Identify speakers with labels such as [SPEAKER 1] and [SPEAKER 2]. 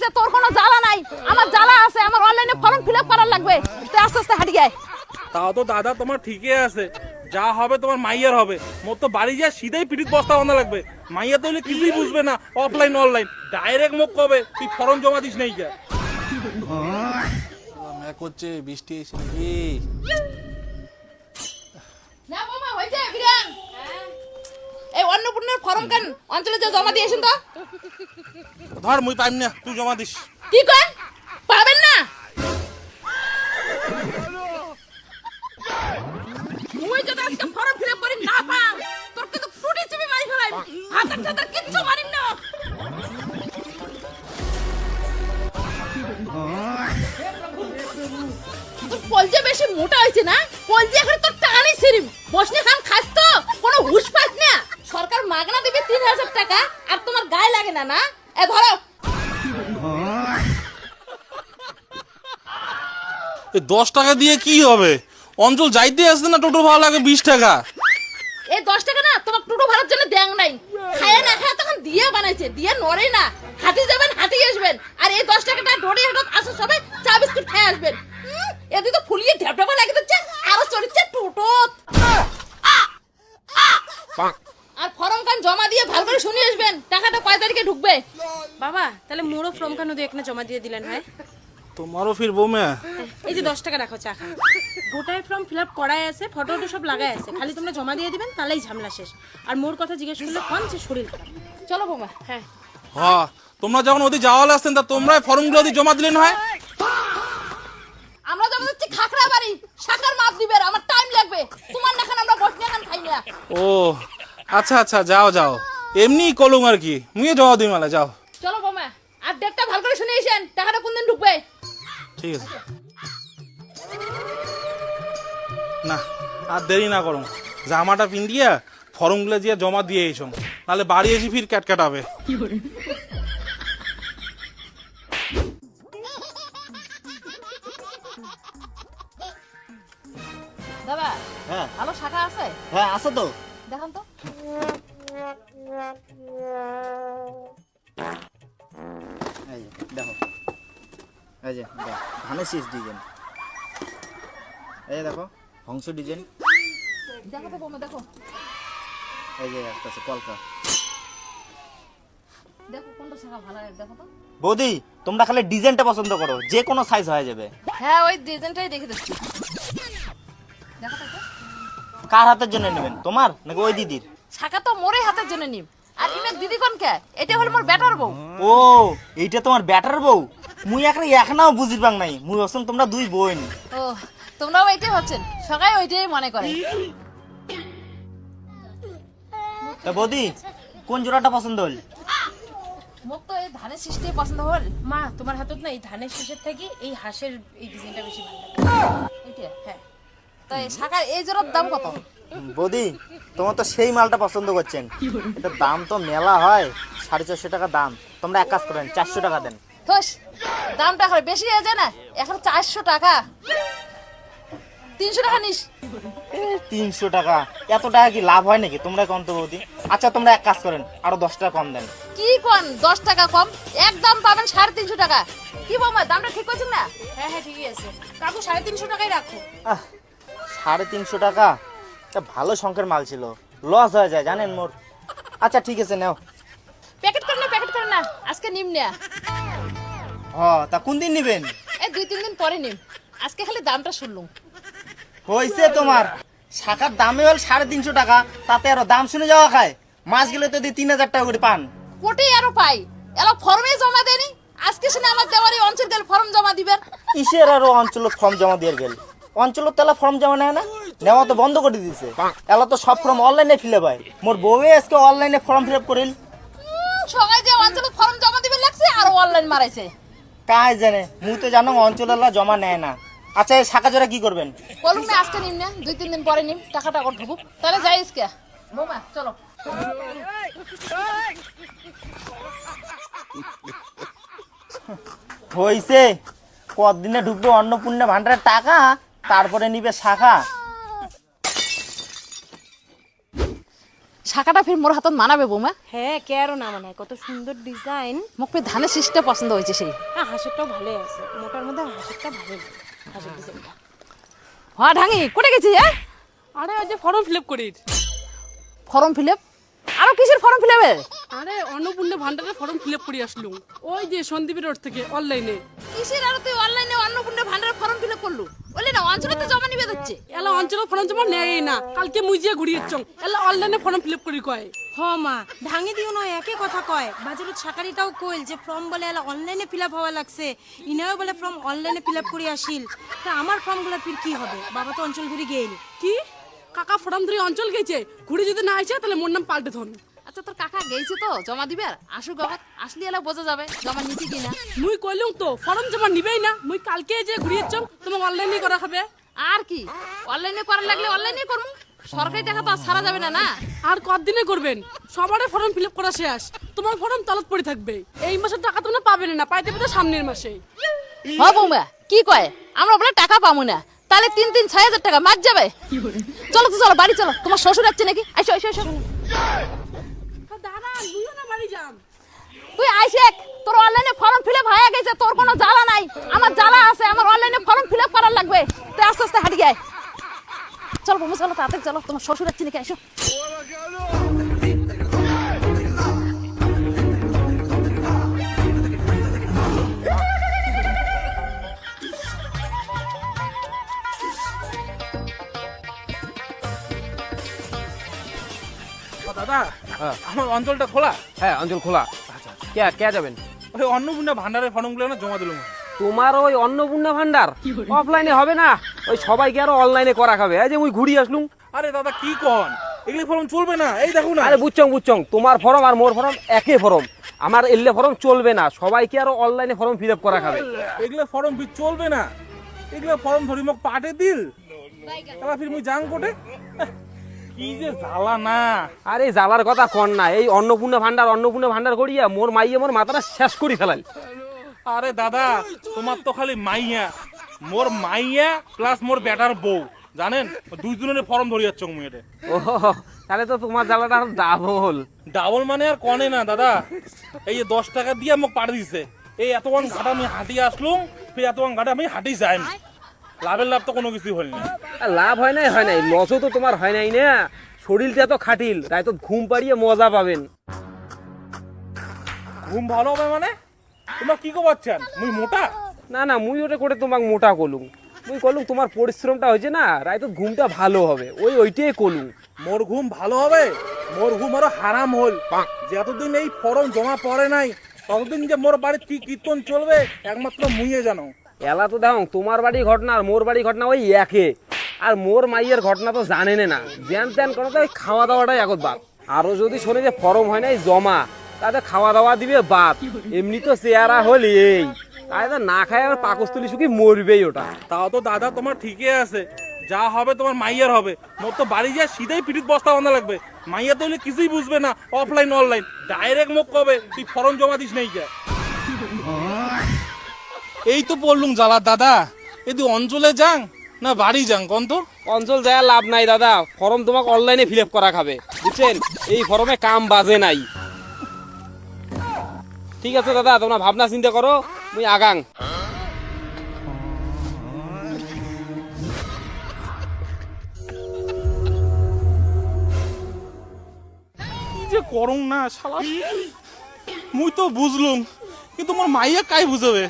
[SPEAKER 1] বাড়িতে তোর কোনো জ্বালা নাই, আমার জ্বালা আছে। আমার অনলাইনে ফর্ম ফিল আপ করার লাগবে। তুই আস্তে আস্তে হাঁটি গায়।
[SPEAKER 2] তাও তো দাদা তোমার ঠিকই আছে, যা হবে তোমার মাইয়ার হবে। মোর তো বাড়ি যা সিধাই পিঠিত বস্তা বাঁধা লাগবে। মাইয়া তো হলে কিছুই বুঝবে না, অফলাইন অনলাইন ডাইরেক্ট মুখ কবে তুই ফর্ম জমা দিস নাই কে। করছে বৃষ্টি এসে নাকি?
[SPEAKER 1] না মামা হইছে বিরান। এই অন্নপূর্ণার ফর্ম কেন অঞ্চলে যে জমা দিয়েছেন তো?
[SPEAKER 2] ধর মুই পাইম না, তুই জমা দিস।
[SPEAKER 1] কি কয় পাবেন না? মুই যদি আজকে ফর্ম ফিল আপ করি না পাম, তোর কিন্তু টুটি চিপে মারি ফেলাই। হাতের টাতার কিচ্ছু মারিম না। তোর কলজে বেশি মোটা হয়েছে না? কলজে এখন তোর টানি ছিরিম। বসনে খান খাস তো কোনো হুশ পাস না। সরকার মাগনা দিবে 3000 টাকা আর তোমার গায়ে লাগে না না? এ ধরো।
[SPEAKER 2] এই 10 টাকা দিয়ে কি হবে? অঞ্চল যাইতে আসছে না, টোটো ভাড়া লাগে 20 টাকা।
[SPEAKER 1] এই 10 টাকা না তোমার টোটো ভাড়ার জন্য দেং নাই। খায় না খায় তখন দিয়ে বানাইছে, দিয়ে নড়ে না। হাঁটি যাবেন হাঁটি আসবেন, আর এই 10 টাকাটা ডোরে হাঁটত আসো সবাই চা বিস্কুট খেয়ে আসবেন। এদি তো ফুলিয়ে ঢেপঢেপা লাগে দিচ্ছে, আরো চড়ছে টোটো। আর ফর্ম কান জমা দিয়ে ভালো করে শুনে আসবেন, টাকাটা কয় তারিখে ঢুকবে।
[SPEAKER 3] বাবা তাহলে মোরও ফর্ম খান দিয়ে এখানে জমা দিয়ে দিলেন হয়?
[SPEAKER 2] তোমারও ফিরবো মে।
[SPEAKER 3] এই যে 10 টাকা রাখো চা খান। গোটায় ফর্ম ফিল আপ করাই আছে, ফটো সব লাগাই আছে, খালি তোমরা জমা দিয়ে দিবেন তাহলেই ঝামেলা শেষ। আর মোর কথা জিজ্ঞেস করলে কোন যে শরীর খারাপ।
[SPEAKER 1] চলো বৌমা।
[SPEAKER 3] হ্যাঁ
[SPEAKER 2] হ্যাঁ, তোমরা যখন ওদি যাওয়ালে আসতেন তা তোমরা ফর্মগুলো দিয়ে জমা দিলেন হয়।
[SPEAKER 1] আমরা জমা দিচ্ছি খাকড়া বাড়ি, শাকার মাপ দিবেন, আমার টাইম লাগবে। তোমার না খান আমরা বসনে খান খাই না।
[SPEAKER 2] ও আচ্ছা আচ্ছা, যাও যাও, এমনি কলম আর কি, মুইও জমা দিই মালা, যাও।
[SPEAKER 1] চলো বৌমা, আর ডেটটা ভালো করে শুনে এসেন, টাকাটা কোন দিন ঢুকবে।
[SPEAKER 2] ঠিক আছে, না আর দেরি না করো, জামাটা পিন্দিয়া ফর্মগুলো দিয়ে জমা দিয়ে এসো, নাহলে বাড়ি এসে ফির ক্যাটকাটাবে।
[SPEAKER 1] দাদা
[SPEAKER 4] হ্যাঁ
[SPEAKER 1] ভালো শাখা আছে?
[SPEAKER 4] হ্যাঁ আছে তো।
[SPEAKER 1] দেখান তো।
[SPEAKER 4] এই যে দেখো, এই যে ধানের শীষ ডিজাইন, এই যে দেখো হংস ডিজাইন,
[SPEAKER 1] দেখো তো বৌমা দেখো,
[SPEAKER 4] এই যে একটা আছে কলকা।
[SPEAKER 1] দেখো কোনটা শাখা ভালো লাগে দেখো তো।
[SPEAKER 4] বৌদি তোমরা খালি ডিজাইনটা পছন্দ করো, যে কোনো সাইজ হয়ে যাবে।
[SPEAKER 1] হ্যাঁ ওই ডিজাইনটাই দেখে দিচ্ছি। দেখো তো এটা।
[SPEAKER 4] কার হাতের জন্য নেবেন, তোমার নাকি ওই দিদির?
[SPEAKER 1] শাখা তো মোরে হাতের জন্য নিম। আর ইমের দিদি কোন কে? এটা হলো মোর বেটার বউ।
[SPEAKER 4] ও এইটা তোমার ব্যাটার বউ? মুই এখনাও বুঝির পাং নাই, মুই ভাবছিলাম তোমরা দুই বোন।
[SPEAKER 1] ও তোমরাও এইটাই ভাবছেন, সবাই ওইটাই মনে করে।
[SPEAKER 4] তা বৌদি কোন জোড়াটা পছন্দ হল?
[SPEAKER 1] মোক তো এই ধানের সৃষ্টি পছন্দ হল।
[SPEAKER 3] মা তোমার হাতত না এই ধানের শেষের থেকে এই হাঁসের এই ডিজাইনটা বেশি ভালো লাগে।
[SPEAKER 1] এইটা হ্যাঁ। তো এই শাখার এই জোড়ার দাম কত?
[SPEAKER 4] বৌদি তোমার তো সেই মালটা পছন্দ করছেন, এটা দাম তো মেলা হয়, 450 টাকা দাম। তোমরা এক কাজ করেন 400 টাকা দেন।
[SPEAKER 1] ধস দামটা এখন বেশি হয়ে যায় না? এখন 400 টাকা, 300 টাকা নিস।
[SPEAKER 4] 300 টাকা? এত টাকা কি লাভ হয় নাকি? তোমরা কম তো বৌদি। আচ্ছা তোমরা এক কাজ করেন, আরো 10 টাকা কম দেন।
[SPEAKER 1] কি কোন 10 টাকা কম? একদম পাবেন 350 টাকা। কি বৌমা দামটা ঠিক করছেন না?
[SPEAKER 3] হ্যাঁ হ্যাঁ ঠিকই আছে কাকু, 350 টাকাই রাখো।
[SPEAKER 4] 350 টাকা? এটা ভালো সংখ্যার মাল ছিল, লস হয়ে যায় জানেন মোর। আচ্ছা ঠিক আছে নাও।
[SPEAKER 1] প্যাকেট করে না, প্যাকেট করে না, আজকে নিম না।
[SPEAKER 4] তা কোন দিন নিবেন?
[SPEAKER 1] এই 2-3 দিন পরে নিম, আজকে খালি দামটা শুনলুম।
[SPEAKER 4] হয়েছে তোমার, শাখার দামে হল 350 টাকা, তাতে আরো দাম শুনে যাওয়া খায়। মাস গেলে তো 3000 টাকা করে পান।
[SPEAKER 1] কোটি আরো পাই, এলা ফর্মে জমা দেনি। আজকে শুনে আমার দেওয়ারি অঞ্চল গেল ফর্ম জমা দিবেন।
[SPEAKER 4] কিসের আরো অঞ্চলত ফর্ম জমা দিয়ে গেল? অঞ্চলত তেলা ফর্ম জমা নেয় না, নেওয়া তো বন্ধ করে দিয়েছে। এলা তো সব ফর্ম অনলাইনে ফিল আপ হয়। মোর বউয়ে আজকে অনলাইনে ফর্ম ফিল আপ করিল।
[SPEAKER 1] সবাই যে অঞ্চলে ফর্ম জমা দিবেন লাগছে আর অনলাইন মারাইছে।
[SPEAKER 4] কাজ জানে, মুই তো জানো অঞ্চলেলা জমা নেয় না। আচ্ছা এই শাখা জোড়া কি করবেন?
[SPEAKER 1] বলুন না আজকে নিম না, 2-3 দিন পরে নিম, টাকাটা কর ঢুকুক, তাহলে যাই আজকে। বৌমা চলো।
[SPEAKER 4] হইছে, কতদিনে ঢুকবো অন্নপূর্ণা ভান্ডারের টাকা, তারপরে নিবে শাখা।
[SPEAKER 1] শাখাটা ফির মোর হাতত মানাবে বৌমা।
[SPEAKER 3] হ্যাঁ কেয়ারও না মানে কত সুন্দর ডিজাইন।
[SPEAKER 1] মোক ফির ধানের শীষটা পছন্দ হয়েছে সেই।
[SPEAKER 3] হ্যাঁ হাঁসেরটাও ভালোই আছে, মোটার মধ্যে হাঁসেরটা ভালো হাঁসের ডিজাইনটা।
[SPEAKER 1] হ্যাঁ ঢাঙি কোটে গেছি?
[SPEAKER 5] আরে ওই যে ফর্ম ফিল আপ করির।
[SPEAKER 1] Form fill up? আরো কিসের ফর্ম ফিল আপে?
[SPEAKER 5] আরে অন্নপূর্ণা ভান্ডারের ফর্ম ফিল আপ করে আসলুম ওই যে সন্দীপের রোড থেকে অনলাইনে।
[SPEAKER 1] কিসের আর তুই অনলাইনে অন্নপূর্ণা ভান্ডার ফর্ম ফিল আপ করলু? বললি না অঞ্চলেতে জমা নিবে দিচ্ছে।
[SPEAKER 5] এলা অঞ্চল ফর্ম জমা নেয় না, কালকে মুজিয়া ঘুরিয়ে চং এলা অনলাইনে ফর্ম ফিল আপ করি কয়।
[SPEAKER 3] হ মা ঢাঙি দিও না একই কথা কয়। বাজারত শাকারিটাও কইল যে ফর্ম বলে এলা অনলাইনে ফিল আপ হওয়া লাগছে, ইনাও বলে ফর্ম অনলাইনে ফিল আপ করে আসিল। তা আমার ফর্মগুলো ফির কি হবে? বাবা তো অঞ্চল ঘুরে গেল।
[SPEAKER 5] কি কাকা ফর্ম ধরে অঞ্চল গেছে, ঘুরে যদি না আসে তাহলে মোর নাম পাল্টে ধন।
[SPEAKER 1] আচ্ছা তোর কাকা গেছে তো জমা দিবে, আর আসুক বাবা, আসলি এলা বোঝা যাবে জমা নিছি কিনা।
[SPEAKER 5] মুই কইলুম তো ফর্ম জমা নিবেই না, মুই কালকে যে ঘুরিয়ে চং তোমাকে অনলাইনে করা হবে।
[SPEAKER 1] আর কি অনলাইনে করার লাগলে অনলাইনে করবো, সরকারি টাকা তো আর ছাড়া যাবে না। না
[SPEAKER 5] আর কতদিনে করবেন? সবারে ফর্ম ফিল আপ করা শেষ, তোমার ফর্ম তলত পড়ে থাকবে। এই মাসের টাকা তোমরা পাবেন না, পাইতে পাইতে সামনের মাসে।
[SPEAKER 1] হ্যাঁ বৌমা কি কয়, আমরা বলে টাকা পাবো না, তাহলে 3-6 হাজার টাকা মার যাবে। চলো তো চলো বাড়ি চলো, তোমার শ্বশুর আসছে নাকি? আইসো আইসো আইসো।
[SPEAKER 5] দাদা দুইও না বাড়ি যাম।
[SPEAKER 1] তুই আইসে, তোর অনলাইনে ফর্ম ফিল আপ হয়ে গেছে, তোর কোনো জ্বালা নাই, আমার জ্বালা আছে। আমার অনলাইনে ফর্ম ফিল আপ করার লাগবে, তুই আস্তে আস্তে হাঁটি গায়। চল বৌমা চলো তাড়াতাড়ি চলো, তোমার শ্বশুর আসছে নাকি? আইসো।
[SPEAKER 2] দাদা আমার অঞ্চলটা খোলা?
[SPEAKER 6] হ্যাঁ অঞ্চল খোলা। কে কে যাবেন?
[SPEAKER 2] ওই অন্নপূর্ণা ভান্ডারের ফর্মগুলো না জমা দিলাম।
[SPEAKER 6] তোমার ওই অন্নপূর্ণা ভান্ডার অফলাইনে হবে না, ওই সবাইকে আরো অনলাইনে করা খাবে। এই যে মুই ঘুরি আসলুম।
[SPEAKER 2] আরে দাদা কি কন, এগুলি ফর্ম চলবে না। এই দেখো না।
[SPEAKER 6] আরে বুঝছং তোমার ফর্ম আর মোর ফর্ম একই ফর্ম, আমার এলে ফর্ম চলবে না, সবাইকে আরো অনলাইনে ফর্ম ফিল আপ করা খাবে।
[SPEAKER 2] এগুলো ফর্ম চলবে না, এগুলো ফর্ম ধরি মোক পাটে দিল, তারপর ফির মুই যাং কোটে। কি যে জ্বালা না।
[SPEAKER 6] আরে জ্বালার কথা কন না, এই অন্নপূর্ণা ভান্ডার করিয়া মোর মাইয়া মোর মাথাটা শেষ করি ফেলাল।
[SPEAKER 2] আরে দাদা তোমার তো খালি মাইয়া, মোর মাইয়া প্লাস মোর বেটার বউ, জানেন দুইজনের ফর্ম ধরি যাচ্ছ মুই এটা।
[SPEAKER 6] ও তাহলে তো তোমার জ্বালাটা আরো ডাবল।
[SPEAKER 2] ডাবল মানে আর কনে না দাদা, এই যে 10 টাকা দিয়ে মোক পাঠিয়ে দিছে। এই এতক্ষণ ঘাটা আমি হাঁটিয়ে আসলুম, ফির এতক্ষণ ঘাটা আমি হাঁটি যাই, লাভের লাভ তো কোনো কিছুই হল না।
[SPEAKER 6] লাভ হয় নাই, লসও তো তোমার হয় নাই না। শরীরটা তো খাটিল, তাই তো ঘুম পাড়িয়ে মজা পাবেন।
[SPEAKER 2] ঘুম ভালো হবে মানে? তোমরা কি করছেন? মুই মোটা?
[SPEAKER 6] না মুই ওটা করে তোমাকে মোটা কলুম। মুই কলুম তোমার পরিশ্রমটা হয়েছে না, রায় তো ঘুমটা ভালো হবে, ওইটাই কলুম।
[SPEAKER 2] মোর ঘুম ভালো হবে? মোর ঘুম আরো হারাম হল। যতদিন এই ফর্ম জমা পড়ে নাই ততদিন যে মোর বাড়ির কি কীর্তন চলবে একমাত্র মুইয়ে জানো।
[SPEAKER 6] এলা তো দেখো তোমার বাড়ি ঘটনা আর মোর বাড়ি ঘটনা ওই একে, আর মোর মাইয়ের ঘটনা তো জানেনে না, জ্ঞান ত্যান করো তো ওই খাওয়া দাওয়াটাই আগত বাদ। আরো যদি শোনে যে ফর্ম হয় নাই জমা, তাতে খাওয়া দাওয়া দিবে বাদ। এমনি তো চেহারা হল এই, তাই তো না খায় আর পাকস্থলী শুকি মরবেই ওটা।
[SPEAKER 2] তাও তো দাদা তোমার ঠিকই আছে, যা হবে তোমার মাইয়ার হবে। মোর তো বাড়ি যায় সিধাই পিঠিত বস্তা বাঁধা লাগবে। মাইয়া তো হলে কিছুই বুঝবে না, অফলাইন অনলাইন ডাইরেক্ট মোক কবে তুই ফর্ম জমা দিস নাই কে। এই তো পড়লুম জ্বালা দাদা, এদি অঞ্চলে যাং না বাড়ি যাং কোন তো?
[SPEAKER 6] অঞ্চল যায় লাভ নাই দাদা, ফর্ম তোমাকে অনলাইনে ফিল আপ করা খাবে, বুঝছেন? এই ফর্মে কাম বাজে নাই। ঠিক আছে দাদা, তোমরা ভাবনা চিন্তা করো, মুই আগাং।
[SPEAKER 2] কি যে করুম না শালা, মুই তো বুঝলুম কিন্তু মোর মাইয়া কাই বুঝবে।